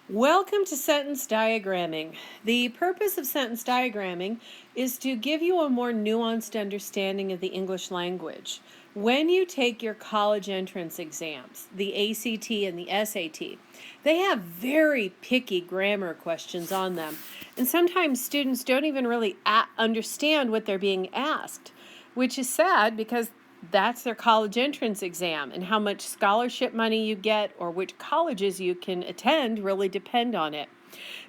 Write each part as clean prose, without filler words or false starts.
Welcome to sentence diagramming. The purpose of sentence diagramming is to give you a more nuanced understanding of the English language. When you take your college entrance exams, the ACT and the SAT, they have very picky grammar questions on them. And sometimes students don't even really understand what they're being asked, which is sad because that's their college entrance exam, and how much scholarship money you get or which colleges you can attend really depend on it.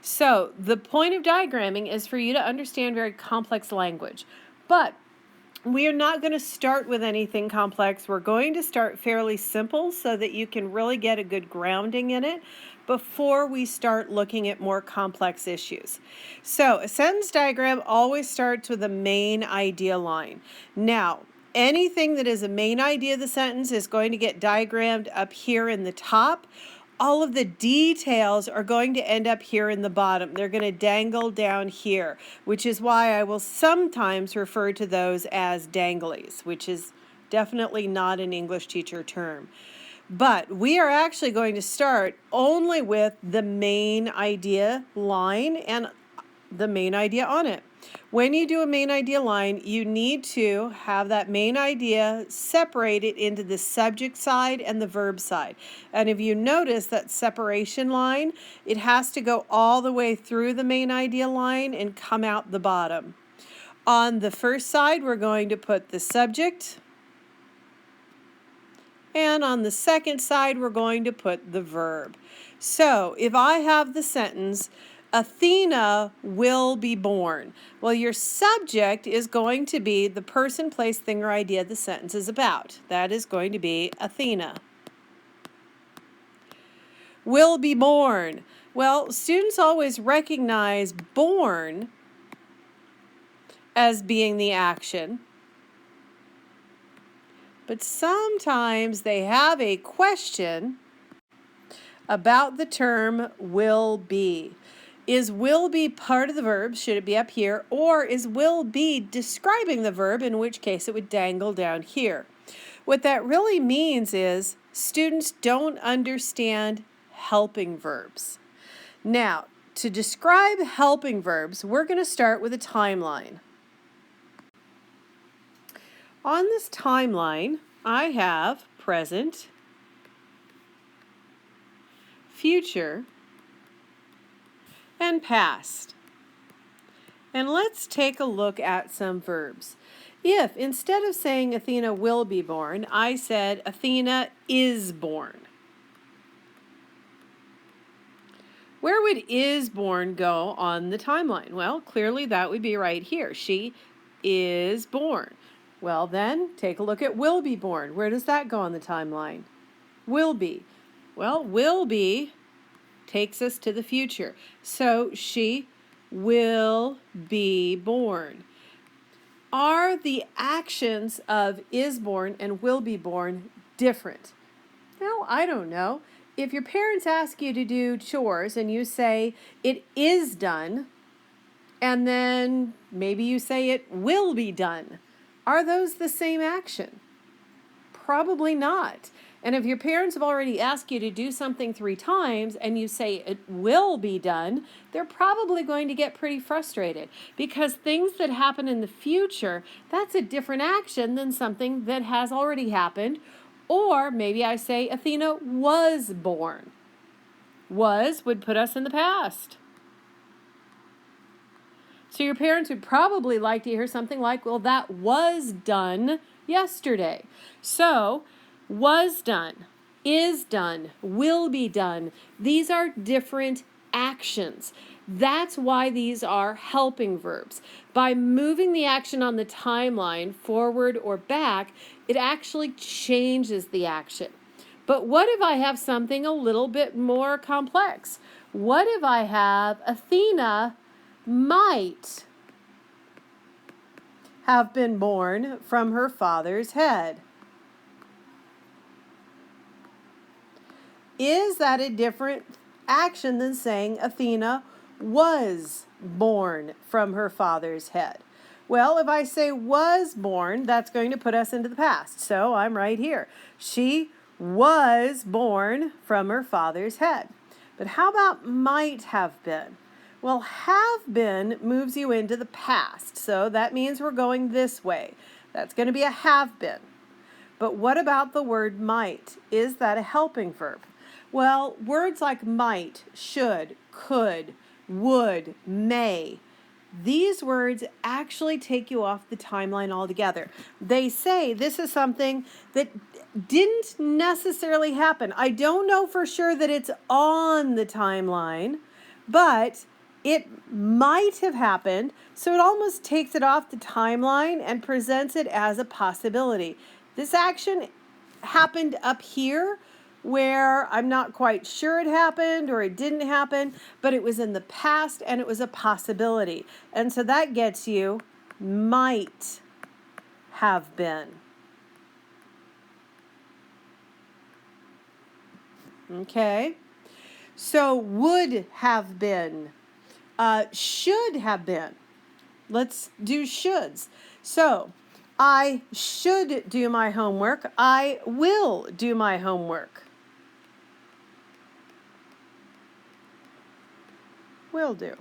So the point of diagramming is for you to understand very complex language. But we are not going to start with anything complex. We're going to start fairly simple so that you can really get a good grounding in it before we start looking at more complex issues. So a sentence diagram always starts with a main idea line. Now, anything that is a main idea of the sentence is going to get diagrammed up here in the top. All of the details are going to end up here in the bottom. They're going to dangle down here, which is why I will sometimes refer to those as danglies, which is definitely not an English teacher term. But we are actually going to start only with the main idea line and the main idea on it. When you do a main idea line, you need to have that main idea separated into the subject side and the verb side. And if you notice that separation line, it has to go all the way through the main idea line and come out the bottom. On the first side, we're going to put the subject. And on the second side, we're going to put the verb. So if I have the sentence, Athena will be born. Well, your subject is going to be the person, place, thing, or idea the sentence is about. That is going to be Athena. Will be born. Well, students always recognize born as being the action, but sometimes they have a question about the term will be. Is will be part of the verb? Should it be up here? Or is will be describing the verb, in which case it would dangle down here? What that really means is students don't understand helping verbs. Now, to describe helping verbs, we're going to start with a timeline. On this timeline, I have present, future, and past. And let's take a look at some verbs. If instead of saying Athena will be born, I said Athena is born, where would is born go on the timeline? Well, clearly that would be right here. She is born. Well, then take a look at will be born. Where does that go on the timeline? Will be. Well, will be takes us to the future. So she will be born. Are the actions of is born and will be born different? Well, I don't know. If your parents ask you to do chores and you say it is done, and then maybe you say it will be done, are those the same action? Probably not. And if your parents have already asked you to do something 3 times and you say it will be done, they're probably going to get pretty frustrated, because things that happen in the future, that's a different action than something that has already happened. Or maybe I say Athena was born. Was would put us in the past. So your parents would probably like to hear something like, well, that was done yesterday. So was done, is done, will be done. These are different actions. That's why these are helping verbs. By moving the action on the timeline forward or back, it actually changes the action. But what if I have something a little bit more complex? What if I have Athena might have been born from her father's head? Is that a different action than saying Athena was born from her father's head? Well, if I say was born, that's going to put us into the past. So I'm right here. She was born from her father's head. But how about might have been? Well, have been moves you into the past, so that means we're going this way. That's going to be a have been. But what about the word might? Is that a helping verb? Well, words like might, should, could, would, may, these words actually take you off the timeline altogether. They say this is something that didn't necessarily happen. I don't know for sure that it's on the timeline, but it might have happened. So it almost takes it off the timeline and presents it as a possibility. This action happened up here where I'm not quite sure it happened or it didn't happen, but it was in the past and it was a possibility. And so that gets you might have been. Okay, so would have been, should have been. Let's do shoulds. So I should do my homework. I will do my homework. Will do.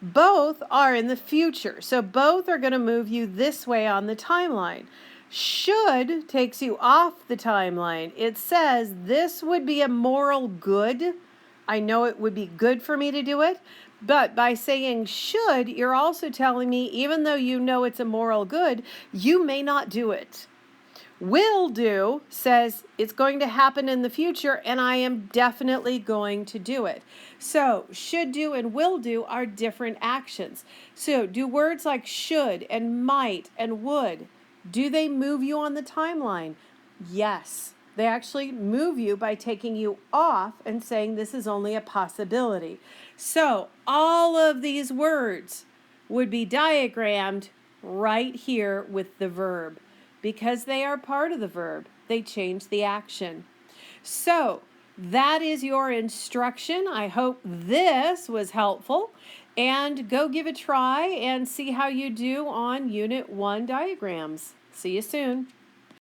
Both are in the future, so both are going to move you this way on the timeline. Should takes you off the timeline. It says this would be a moral good. I know it would be good for me to do it, but by saying should, you're also telling me even though you know it's a moral good, you may not do it. Will do says it's going to happen in the future and I am definitely going to do it. So should do and will do are different actions. So do words like should and might and would, do they move you on the timeline? Yes. They actually move you by taking you off and saying this is only a possibility. So all of these words would be diagrammed right here with the verb. Because they are part of the verb, they change the action. So that is your instruction. I hope this was helpful. And go give a try and see how you do on Unit 1 diagrams. See you soon.